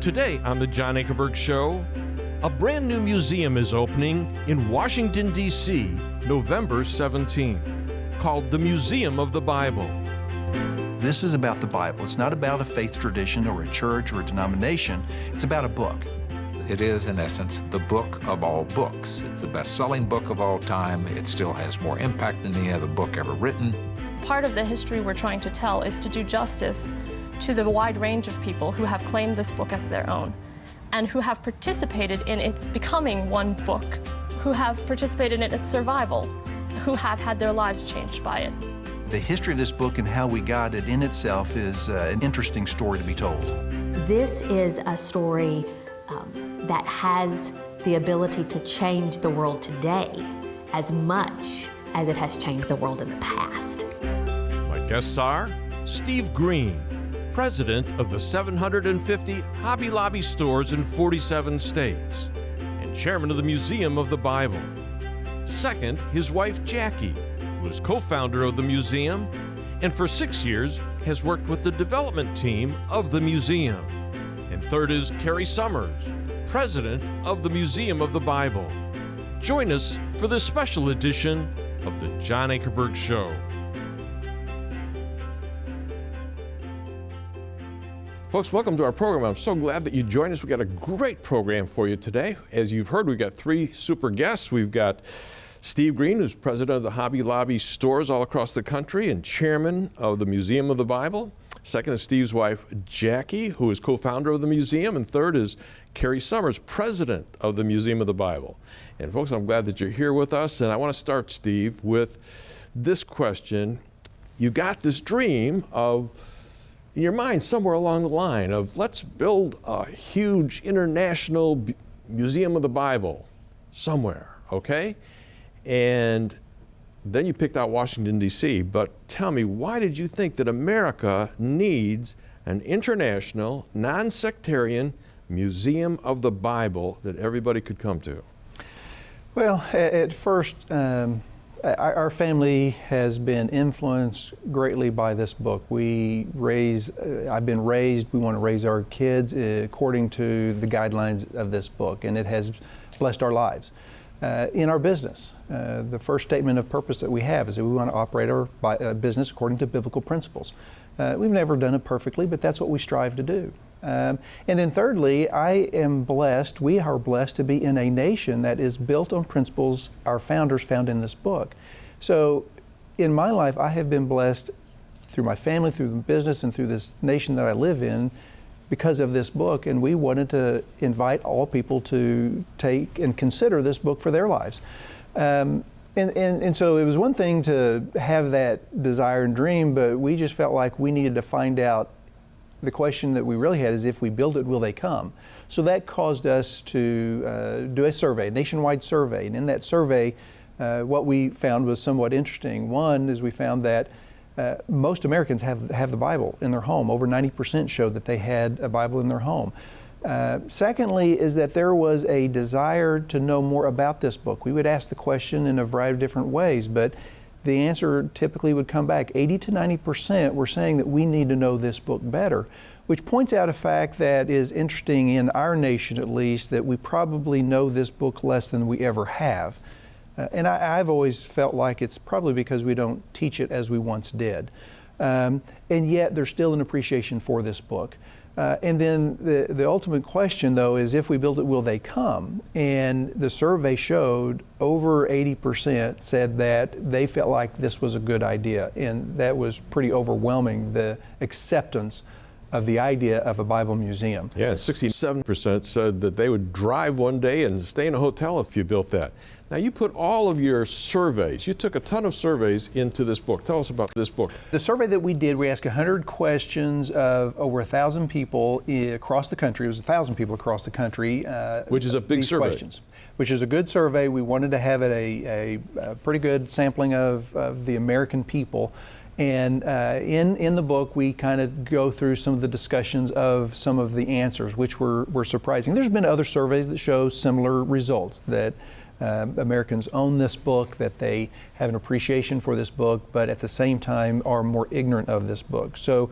Today on The John Ankerberg Show, a brand new museum is opening in Washington, D.C., November 17th, called the Museum of the Bible. This is about the Bible. It's not about a faith tradition or a church or a denomination. It's about a book. It is, in essence, the book of all books. It's the best-selling book of all time. It still has more impact than any other book ever written. Part of the history we're trying to tell is to do justice to the wide range of people who have claimed this book as their own and who have participated in its becoming one book, who have participated in its survival, who have had their lives changed by it. The history of this book and how we got it in itself is an interesting story to be told. This is a story that has the ability to change the world today as much as it has changed the world in the past. My guests are Steve Green, president of the 750 Hobby Lobby stores in 47 states, and chairman of the Museum of the Bible. Second, his wife Jackie, who is co-founder of the museum and for 6 years has worked with the development team of the museum. And third is Carrie Summers, president of the Museum of the Bible. Join us for this special edition of the John Ankerberg Show. Folks, welcome to our program. I'm so glad that you joined us. We've got a great program for you today. As you've heard, we've got three super guests. We've got Steve Green, who's president of the Hobby Lobby stores all across the country and chairman of the Museum of the Bible. Second is Steve's wife, Jackie, who is co-founder of the museum. And third is Carrie Summers, president of the Museum of the Bible. And folks, I'm glad that you're here with us. And I want to start, Steve, with this question. You got this dream of, in your mind, somewhere along the line of, let's build a huge international museum of the Bible somewhere, okay? And then you picked out Washington, D.C., but tell me, why did you think that America needs an international, non-sectarian museum of the Bible that everybody could come to? Well, at first, our family has been influenced greatly by this book. I've been raised, we want to raise our kids according to the guidelines of this book, and it has blessed our lives. In our business, the first statement of purpose that we have is that we want to operate our business according to biblical principles. We've never done it perfectly, but that's what we strive to do. And then thirdly, we are blessed to be in a nation that is built on principles our founders found in this book. So in my life, I have been blessed through my family, through the business, and through this nation that I live in because of this book, and we wanted to invite all people to take and consider this book for their lives. And so it was one thing to have that desire and dream, but we just felt like we needed to find out. The question that we really had is, if we build it, will they come? So that caused us to do a survey, a nationwide survey. And in that survey, what we found was somewhat interesting. One is we found that most Americans have the Bible in their home. Over 90% showed that they had a Bible in their home. Secondly is that there was a desire to know more about this book. We would ask the question in a variety of different ways, but the answer typically would come back. 80 to 90% were saying that we need to know this book better, which points out a fact that is interesting in our nation, at least, that we probably know this book less than we ever have. And I've always felt like it's probably because we don't teach it as we once did. And yet there's still an appreciation for this book. And then the ultimate question, though, is, if we build it, will they come? And the survey showed over 80% said that they felt like this was a good idea. And that was pretty overwhelming, the acceptance of the idea of a Bible museum. Yeah, 67% said that they would drive one day and stay in a hotel if you built that. Now, you put all of your surveys, you took a ton of surveys into this book. Tell us about this book. The survey that we did, we asked 100 questions of over 1,000 people across the country. It was 1,000 people across the country. Which is a big survey. Questions, which is a good survey. We wanted to have it a pretty good sampling of the American people. And in the book, we kind of go through some of the discussions of some of the answers, which were surprising. There's been other surveys that show similar results, that Americans own this book, that they have an appreciation for this book, but at the same time are more ignorant of this book. So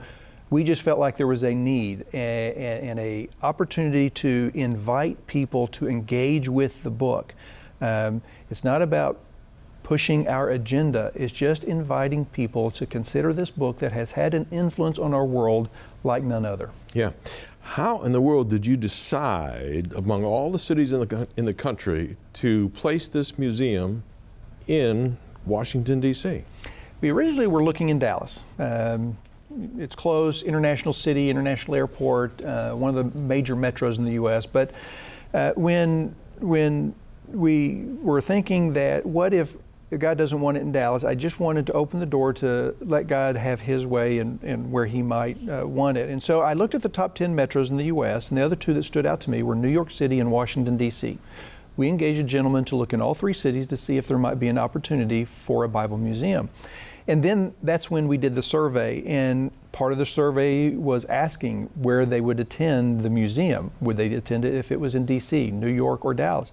We just felt like there was a need and a opportunity to invite people to engage with the book. It's not about pushing our agenda. It's just inviting people to consider this book that has had an influence on our world like none other. Yeah. How in the world did you decide, among all the cities in the country, to place this museum in Washington, D.C.? We originally were looking in Dallas. It's close, international city, international airport, one of the major metros in the U.S. But when we were thinking that what if God doesn't want it in Dallas, I just wanted to open the door to let God have His way and where He might want it. And so I looked at the top 10 metros in the U.S., and the other two that stood out to me were New York City and Washington, D.C. We engaged a gentleman to look in all three cities to see if there might be an opportunity for a Bible museum. And then that's when we did the survey, and part of the survey was asking where they would attend the museum. Would they attend it if it was in D.C., New York, or Dallas?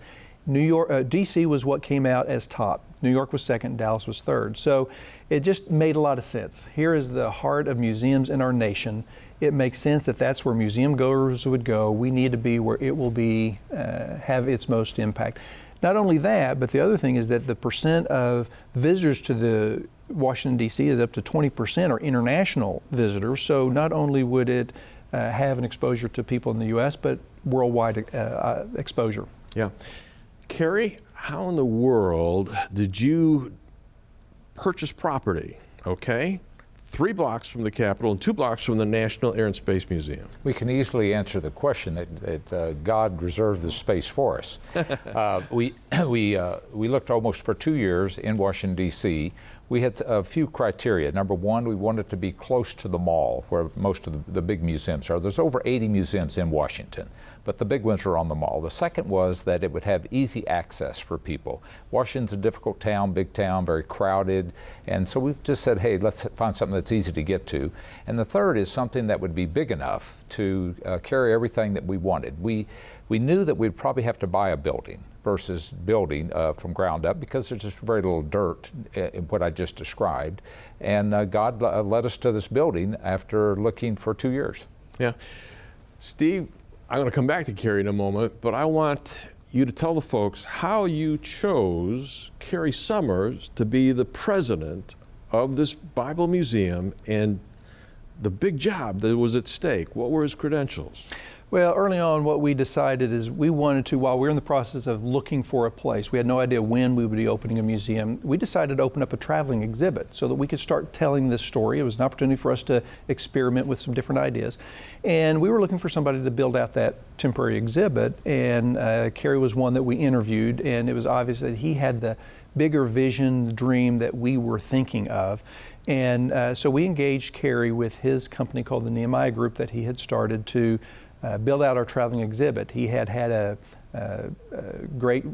D.C. was what came out as top. New York was second, Dallas was third. So it just made a lot of sense. Here is the heart of museums in our nation. It makes sense that that's where museum goers would go. We need to be where it will be, have its most impact. Not only that, but the other thing is that the percent of visitors to the Washington, D.C. is up to 20% are international visitors. So not only would it have an exposure to people in the U.S., but worldwide exposure. Yeah. Carrie, how in the world did you purchase property, 3 blocks from the Capitol and 2 blocks from the National Air and Space Museum? We can easily answer the question that God reserved the space for us. We looked almost for 2 years in Washington, D.C. We had a few criteria. Number one, we wanted to be close to the mall where most of the big museums are. There's over 80 museums in Washington, but the big ones are on the mall. The second was that it would have easy access for people. Washington's a difficult town, big town, very crowded, and so we just said, hey, let's find something that's easy to get to. And the third is something that would be big enough to carry everything that we wanted. We knew that we'd probably have to buy a building versus building from ground up because there's just very little dirt in what I just described. And God led us to this building after looking for 2 years. Yeah. Steve, I'm going to come back to Carrie in a moment, but I want you to tell the folks how you chose Carrie Summers to be the president of this Bible museum and the big job that was at stake. What were his credentials? Well, early on, what we decided is we wanted to, while we were in the process of looking for a place, we had no idea when we would be opening a museum, we decided to open up a traveling exhibit so that we could start telling this story. It was an opportunity for us to experiment with some different ideas. And we were looking for somebody to build out that temporary exhibit, and Carrie was one that we interviewed, and it was obvious that he had the bigger vision, the dream that we were thinking of. And so we engaged Carrie with his company called the Nehemiah Group that he had started to build out our traveling exhibit. He had a great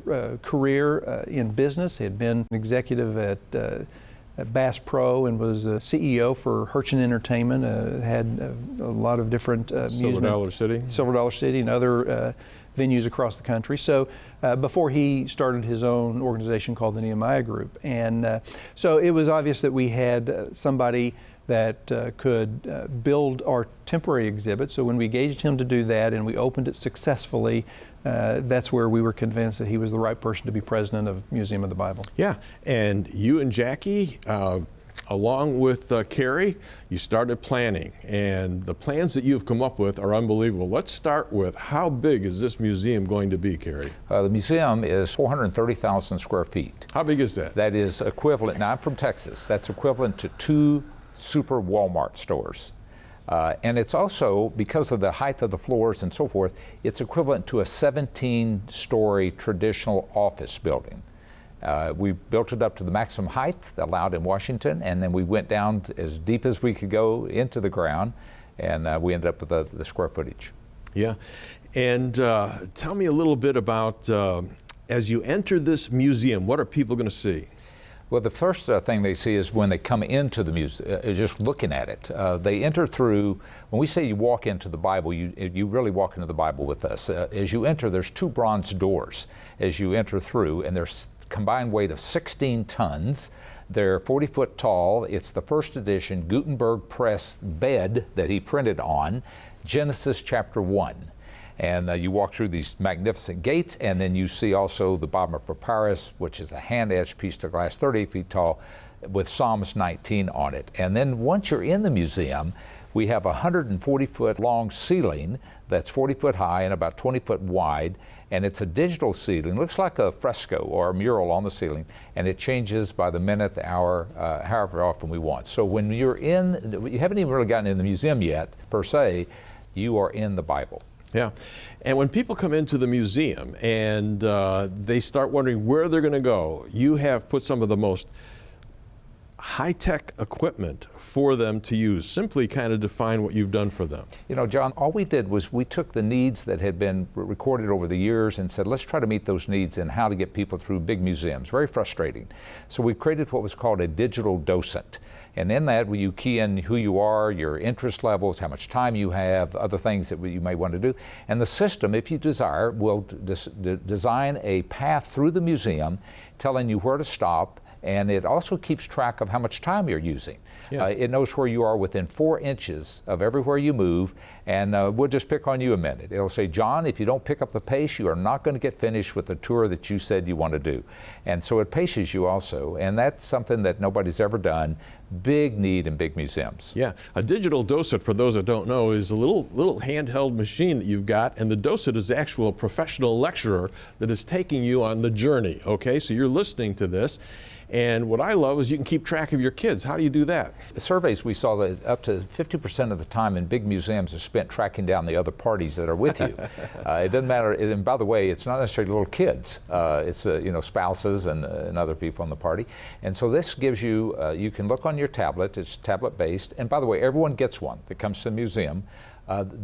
career in business. He had been an executive at Bass Pro and was a CEO for Herchin Entertainment. Had a lot of different Silver Dollar City and other venues across the country. So before he started his own organization called the Nehemiah Group. And so it was obvious that we had somebody that could build our temporary exhibit. So when we engaged him to do that and we opened it successfully, that's where we were convinced that he was the right person to be president of Museum of the Bible. Yeah, and you and Jackie, along with Carrie, you started planning, and the plans that you've come up with are unbelievable. Let's start with, how big is this museum going to be, Carrie? The museum is 430,000 square feet. How big is that? That is equivalent, now I'm from Texas, that's equivalent to 2 super Walmart stores. And it's also, because of the height of the floors and so forth, it's equivalent to a 17-story traditional office building. We built it up to the maximum height allowed in Washington, and then we went down as deep as we could go into the ground, and we ended up with the square footage. Yeah, and tell me a little bit about, as you enter this museum, what are people going to see? Well, the first thing they see is when they come into the museum, just looking at it. They enter through, when we say you walk into the Bible, you really walk into the Bible with us. As you enter, there's 2 bronze doors as you enter through, and there's combined weight of 16 tons. They're 40 foot tall. It's the first edition Gutenberg press bed that he printed on, Genesis chapter 1. And you walk through these magnificent gates, and then you see also the Bama Papyrus, which is a hand-etched piece of glass 38 feet tall with Psalms 19 on it. And then once you're in the museum, we have a 140-foot long ceiling that's 40 foot high and about 20 foot wide, and it's a digital ceiling. Looks like a fresco or a mural on the ceiling, and it changes by the minute, the hour, however often we want. So when you're in, you haven't even really gotten in the museum yet, per se, you are in the Bible. Yeah, and when people come into the museum and they start wondering where they're going to go, you have put some of the most high-tech equipment for them to use. Simply kind of define what you've done for them. You know, John, all we did was we took the needs that had been recorded over the years and said, let's try to meet those needs and how to get people through big museums. Very frustrating. So we created what was called a digital docent. And in that, you key in who you are, your interest levels, how much time you have, other things that you may want to do. And the system, if you desire, will design a path through the museum telling you where to stop, and it also keeps track of how much time you're using. Yeah. It knows where you are within 4 inches of everywhere you move, and we'll just pick on you a minute. It'll say, John, if you don't pick up the pace, you are not going to get finished with the tour that you said you want to do. And so it paces you also, and that's something that nobody's ever done. Big need in big museums. Yeah, a digital docent, for those that don't know, is a little handheld machine that you've got, and the docent is the actual professional lecturer that is taking you on the journey, okay? So you're listening to this, and what I love is you can keep track of your kids. How do you do that? The surveys we saw that up to 50% of the time in big museums is spent tracking down the other parties that are with you. It doesn't matter, and by the way, it's not necessarily little kids. It's spouses and other people in the party. And so this gives you, you can look on your tablet, it's tablet based, and by the way, everyone gets one that comes to the museum.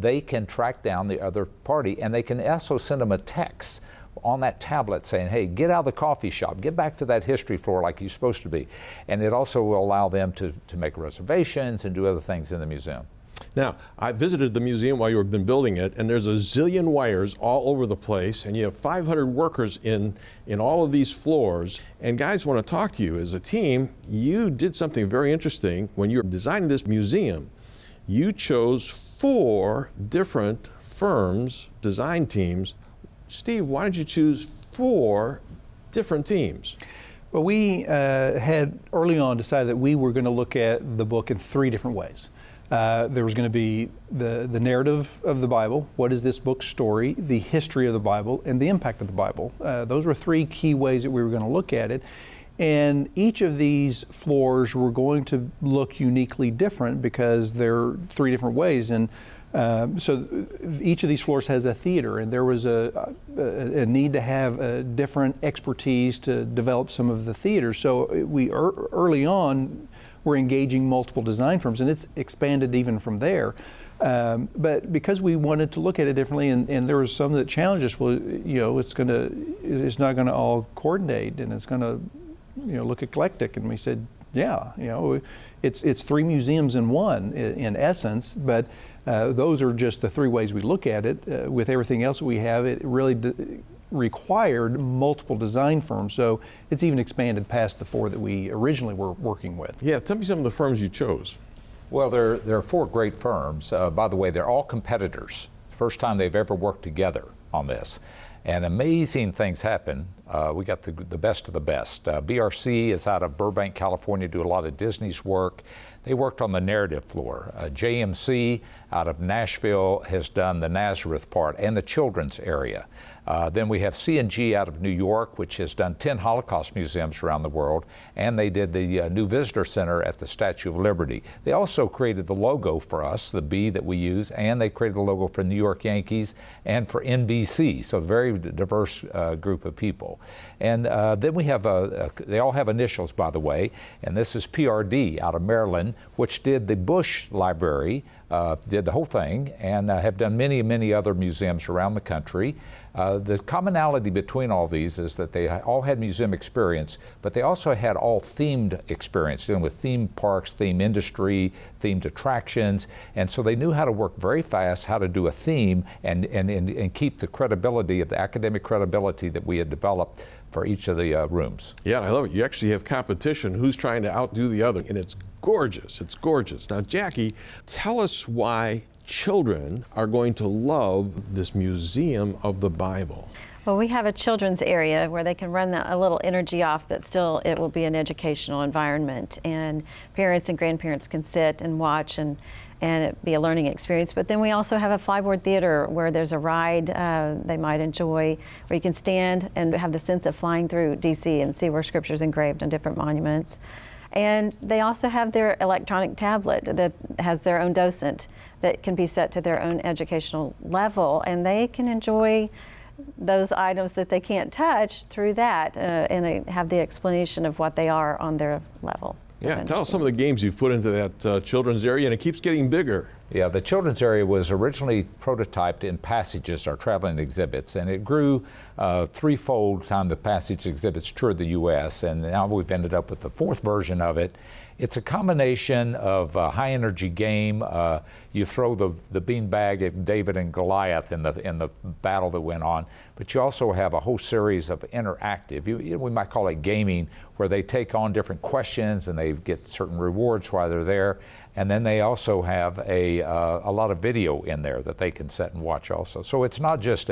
They can track down the other party, and they can also send them a text on that tablet saying, hey, get out of the coffee shop, get back to that history floor like you're supposed to be. And it also will allow them to make reservations and do other things in the museum. Now, I visited the museum while you've been building it, and there's a zillion wires all over the place, and you have 500 workers in all of these floors. And guys, want to talk to you. As a team, you did something very interesting. When you were designing this museum, you chose 4 different firms, design teams. Steve, why did you choose 4 different teams? Well, we had early on decided that we were going to look at the book in 3 different ways. There was going to be the narrative of the Bible, what is this book's story, the history of the Bible, and the impact of the Bible. Those were 3 key ways that we were going to look at it. And each of these floors were going to look uniquely different because they're 3 different ways. And so each of these floors has a theater, and there was a need to have a different expertise to develop some of the theaters. So we early on were engaging multiple design firms, and it's expanded even from there. But because we wanted to look at it differently, and there was some that challenged us, well, it's not going to all coordinate, and it's going to look eclectic. And we said, yeah, it's 3 museums in one in essence, but those are just the 3 ways we look at it. With everything else we have, it really required multiple design firms, so it's even expanded past the 4 that we originally were working with. Yeah, tell me some of the firms you chose. Well, there are 4 great firms. By the way, they're all competitors. First time they've ever worked together on this. And amazing things happen. We got the best of the best. BRC is out of Burbank, California, do a lot of Disney's work. They worked on the narrative floor. JMC out of Nashville has done the Nazareth part and the children's area. Then we have C&G out of New York, which has done 10 Holocaust museums around the world, and they did the new visitor center at the Statue of Liberty. They also created the logo for us, the B that we use, and they created the logo for New York Yankees and for NBC, so a very diverse group of people. And then we have, they all have initials, by the way, and this is PRD out of Maryland, which did the Bush Library, did the whole thing, and have done many, many other museums around the country. The commonality between all these is that they all had museum experience, but they also had all themed experience, dealing with theme parks, theme industry, themed attractions, and so they knew how to work very fast, how to do a theme, and keep the credibility of the academic credibility that we had developed for each of the rooms. Yeah, I love it. You actually have competition. Who's trying to outdo the other? And it's gorgeous. It's gorgeous. Now, Jackie, tell us why children are going to love this Museum of the Bible. Well, we have a children's area where they can run a little energy off, but still it will be an educational environment. And parents and grandparents can sit and watch and it be a learning experience. But then we also have a flyboard theater where there's a ride they might enjoy, where you can stand and have the sense of flying through DC and see where scripture's engraved on different monuments. And they also have their electronic tablet that has their own docent that can be set to their own educational level, and they can enjoy those items that they can't touch through that and have the explanation of what they are on their level. Yeah, tell us some of the games you've put into that children's area, and it keeps getting bigger. Yeah, the children's area was originally prototyped in Passages, our traveling exhibits, and it grew threefold time the Passage exhibits toured the U.S., and now we've ended up with the fourth version of it. It's a combination of a high-energy game. You throw the beanbag at David and Goliath in the battle that went on, but you also have a whole series of interactive, we might call it gaming, where they take on different questions and they get certain rewards while they're there. And then they also have a lot of video in there that they can sit and watch also. So it's not just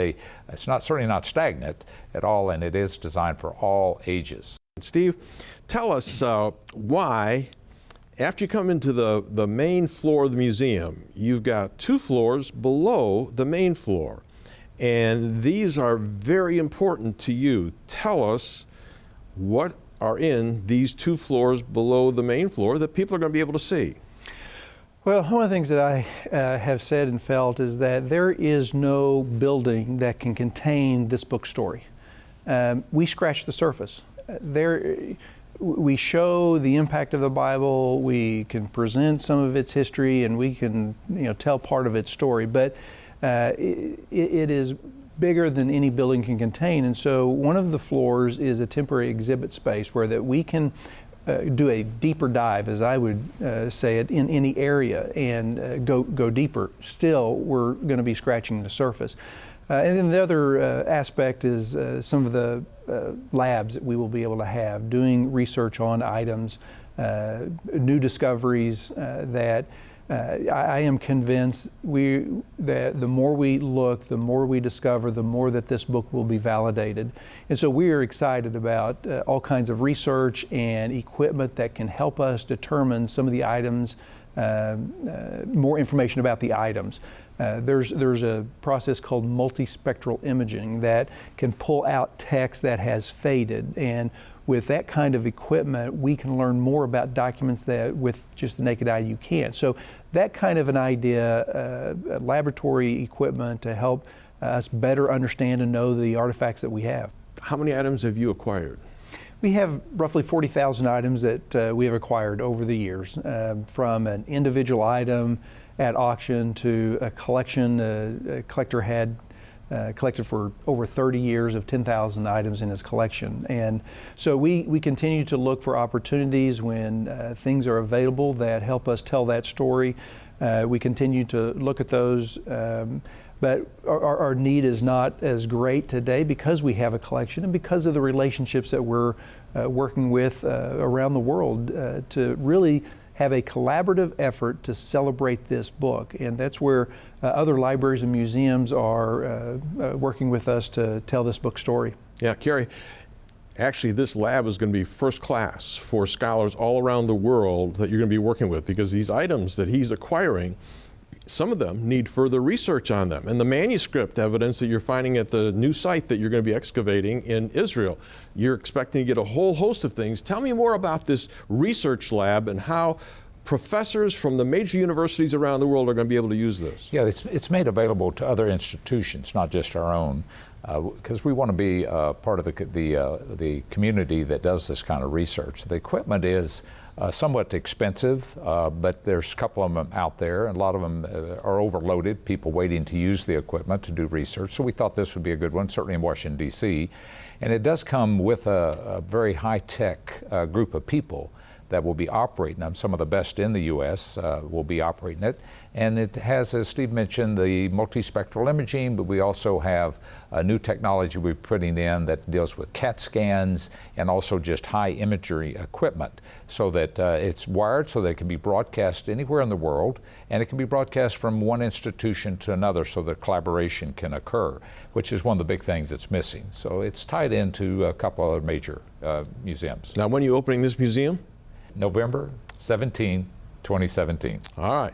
certainly not stagnant at all, and it is designed for all ages. Steve, tell us why, after you come into the main floor of the museum, you've got 2 floors below the main floor. And these are very important to you. Tell us what are in these 2 floors below the main floor that people are going to be able to see. Well, one of the things that I have said and felt is that there is no building that can contain this book story. We scratch the surface. We show the impact of the Bible, we can present some of its history, and we can tell part of its story, but it is bigger than any building can contain. And so one of the floors is a temporary exhibit space where that we can do a deeper dive, as I would say it, in any area and go deeper. Still, we're going to be scratching the surface. And then the other aspect is some of the labs that we will be able to have, doing research on items, new discoveries that I am convinced that the more we look, the more we discover, the more that this book will be validated. And so we are excited about all kinds of research and equipment that can help us determine some of the items, more information about the items. There's a process called multispectral imaging that can pull out text that has faded, and with that kind of equipment we can learn more about documents that with just the naked eye you can't. So that kind of an idea, laboratory equipment to help us better understand and know the artifacts that we have. How many items have you acquired? We have roughly 40,000 items that we have acquired over the years, from an individual item at auction to a collection a collector had collected for over 30 years of 10,000 items in his collection. And so we continue to look for opportunities when things are available that help us tell that story. We continue to look at those, but our need is not as great today because we have a collection and because of the relationships that we're working with around the world to really have a collaborative effort to celebrate this book. And that's where other libraries and museums are working with us to tell this book story. Yeah, Kerry, actually this lab is going to be first class for scholars all around the world that you're going to be working with, because these items that he's acquiring, some of them need further research on them. And the manuscript evidence that you're finding at the new site that you're going to be excavating in Israel, you're expecting to get a whole host of things. Tell me more about this research lab and how professors from the major universities around the world are going to be able to use this. Yeah, it's made available to other institutions, not just our own, because we want to be part of the community that does this kind of research. The equipment is somewhat expensive, but there's a couple of them out there, and a lot of them are overloaded, people waiting to use the equipment to do research. So we thought this would be a good one, certainly in Washington, D.C. And it does come with a very high-tech group of people that will be operating them. Some of the best in the U.S. Will be operating it. And it has, as Steve mentioned, the multispectral imaging, but we also have a new technology we're putting in that deals with CAT scans and also just high imagery equipment, so that it's wired so that it can be broadcast anywhere in the world, and it can be broadcast from one institution to another so that collaboration can occur, which is one of the big things that's missing. So it's tied into a couple other major museums. Now, when are you opening this museum? November 17, 2017. All right.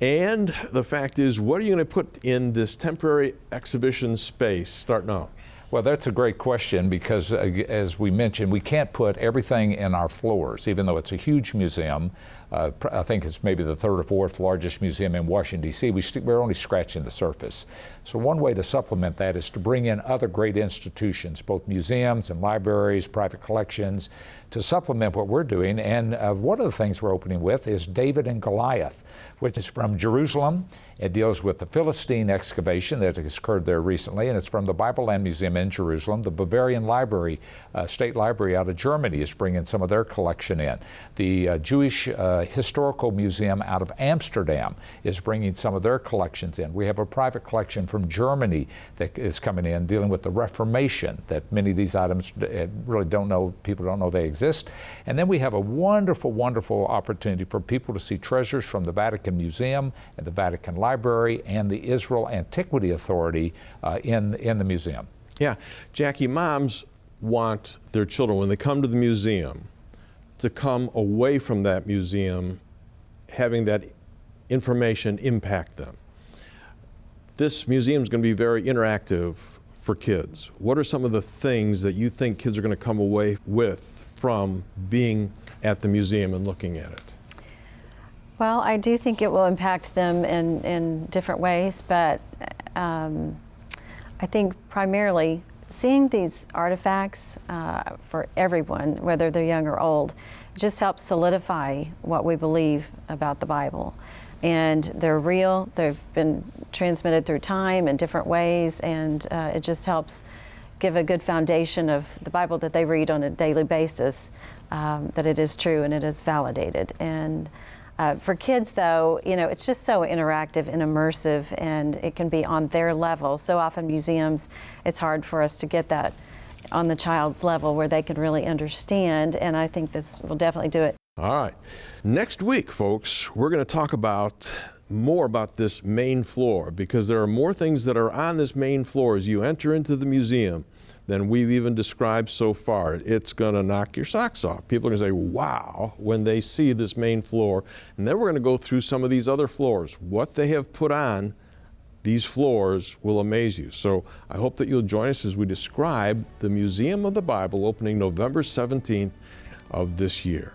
And the fact is, what are you going to put in this temporary exhibition space starting out? Well, that's a great question because, as we mentioned, we can't put everything in our floors, even though it's a huge museum. I think it's maybe the third or fourth largest museum in Washington, D.C. We're only scratching the surface. So one way to supplement that is to bring in other great institutions, both museums and libraries, private collections, to supplement what we're doing. And one of the things we're opening with is David and Goliath, which is from Jerusalem. It deals with the Philistine excavation that has occurred there recently, and it's from the Bible Land Museum in Jerusalem. The Bavarian Library, State Library out of Germany, is bringing some of their collection in. The Jewish Historical Museum out of Amsterdam is bringing some of their collections in. We have a private collection from Germany that is coming in, dealing with the Reformation, that many of these items really people don't know they exist. And then we have a wonderful, wonderful opportunity for people to see treasures from the Vatican Museum and the Vatican Library and the Israel Antiquity Authority in the museum. Yeah, Jackie, moms want their children, when they come to the museum, to come away from that museum having that information impact them. This museum is going to be very interactive for kids. What are some of the things that you think kids are going to come away with from being at the museum and looking at it? Well, I do think it will impact them in different ways, but I think primarily seeing these artifacts for everyone, whether they're young or old, just helps solidify what we believe about the Bible. And they're real, they've been transmitted through time in different ways, and it just helps give a good foundation of the Bible that they read on a daily basis, that it is true and it is validated. And for kids, though, it's just so interactive and immersive, and it can be on their level. So often museums, it's hard for us to get that on the child's level where they can really understand, and I think this will definitely do it. All right. Next week, folks, we're going to talk more about this main floor, because there are more things that are on this main floor as you enter into the museum than we've even described so far. It's going to knock your socks off. People are going to say, wow, when they see this main floor. And then we're going to go through some of these other floors. What they have put on these floors will amaze you. So I hope that you'll join us as we describe the Museum of the Bible opening November 17th of this year.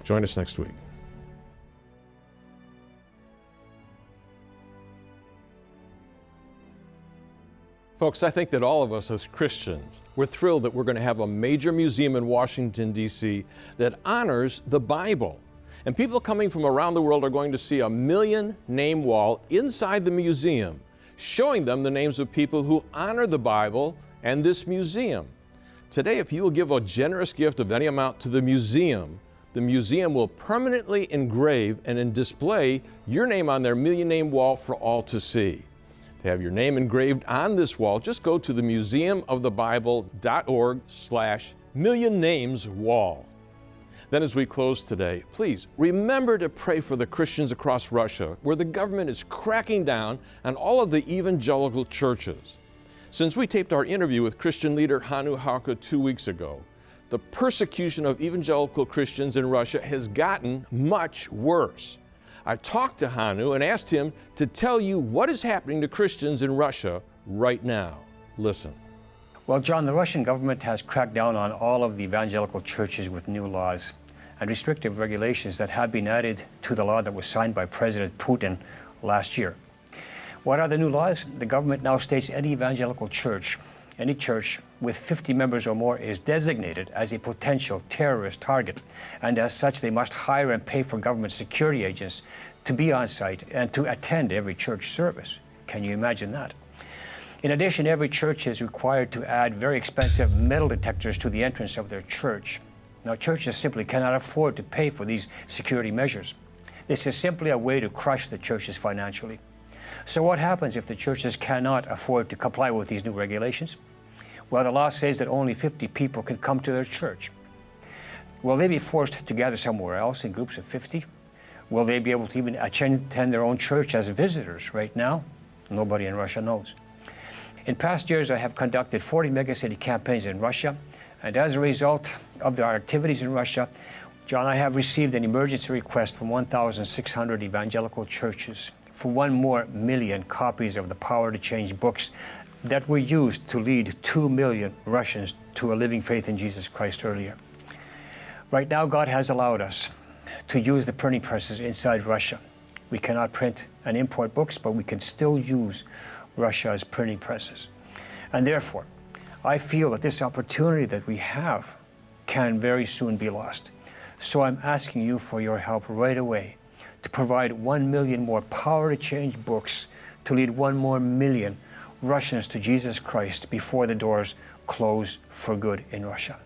Join us next week. Folks, I think that all of us as Christians, we're thrilled that we're going to have a major museum in Washington, D.C. that honors the Bible. And people coming from around the world are going to see a 1 million name wall inside the museum, showing them the names of people who honor the Bible and this museum. Today, if you will give a generous gift of any amount to the museum will permanently engrave and display your name on their 1 million name wall for all to see. To have your name engraved on this wall, just go to the museumofthebible.org/millionnameswall. Then as we close today, please remember to pray for the Christians across Russia, where the government is cracking down on all of the evangelical churches. Since we taped our interview with Christian leader Hannu Haukka 2 weeks ago, the persecution of evangelical Christians in Russia has gotten much worse. I talked to Hannu and asked him to tell you what is happening to Christians in Russia right now. Listen. Well, John, the Russian government has cracked down on all of the evangelical churches with new laws and restrictive regulations that have been added to the law that was signed by President Putin last year. What are the new laws? The government now states any evangelical church any church with 50 members or more is designated as a potential terrorist target, and as such they must hire and pay for government security agents to be on site and to attend every church service. Can you imagine that? In addition, every church is required to add very expensive metal detectors to the entrance of their church. Now, churches simply cannot afford to pay for these security measures. This is simply a way to crush the churches financially. So what happens if the churches cannot afford to comply with these new regulations? Well, the law says that only 50 people can come to their church. Will they be forced to gather somewhere else in groups of 50? Will they be able to even attend their own church as visitors right now? Nobody in Russia knows. In past years, I have conducted 40 megacity campaigns in Russia, and as a result of our activities in Russia, John, I have received an emergency request from 1,600 evangelical churches for 1 million more copies of the Power to Change books that were used to lead 2 million Russians to a living faith in Jesus Christ earlier. Right now, God has allowed us to use the printing presses inside Russia. We cannot print and import books, but we can still use Russia's printing presses. And therefore, I feel that this opportunity that we have can very soon be lost. So I'm asking you for your help right away to provide 1 million more Power to Change books to lead 1 million more Russians to Jesus Christ before the doors close for good in Russia.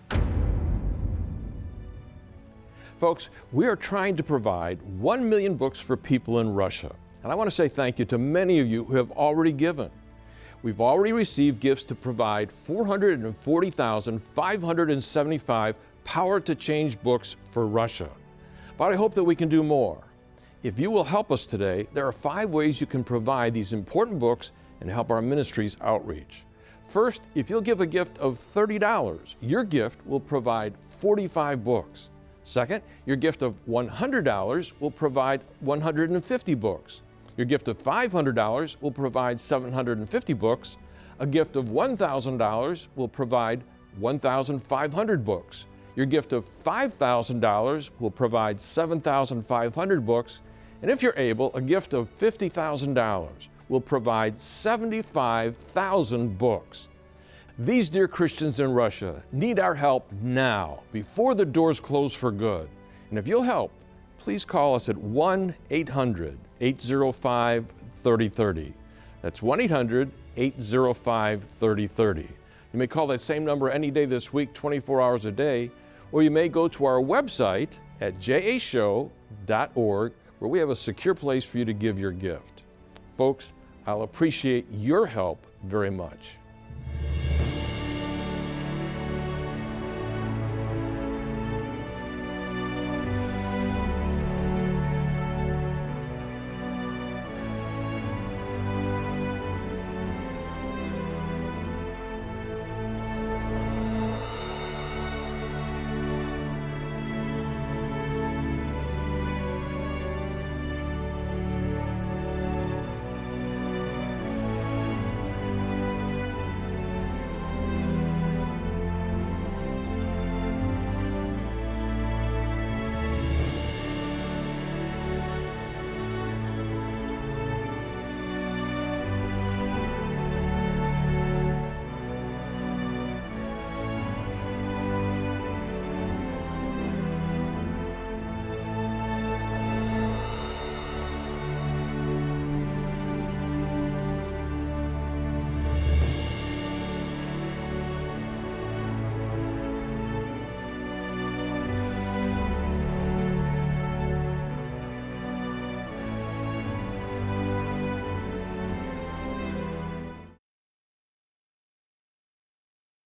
Folks, we are trying to provide 1 million books for people in Russia. And I want to say thank you to many of you who have already given. We've already received gifts to provide 440,575 Power to Change books for Russia. But I hope that we can do more. If you will help us today, there are 5 ways you can provide these important books and help our ministry's outreach. First, if you'll give a gift of $30, your gift will provide 45 books. Second, your gift of $100 will provide 150 books. Your gift of $500 will provide 750 books. A gift of $1,000 will provide 1,500 books. Your gift of $5,000 will provide 7,500 books. And if you're able, a gift of $50,000 will provide 75,000 books. These dear Christians in Russia need our help now, before the doors close for good. And if you'll help, please call us at 1-800-805-3030. That's 1-800-805-3030. You may call that same number any day this week, 24 hours a day, or you may go to our website at jashow.org, where we have a secure place for you to give your gift. Folks, I'll appreciate your help very much.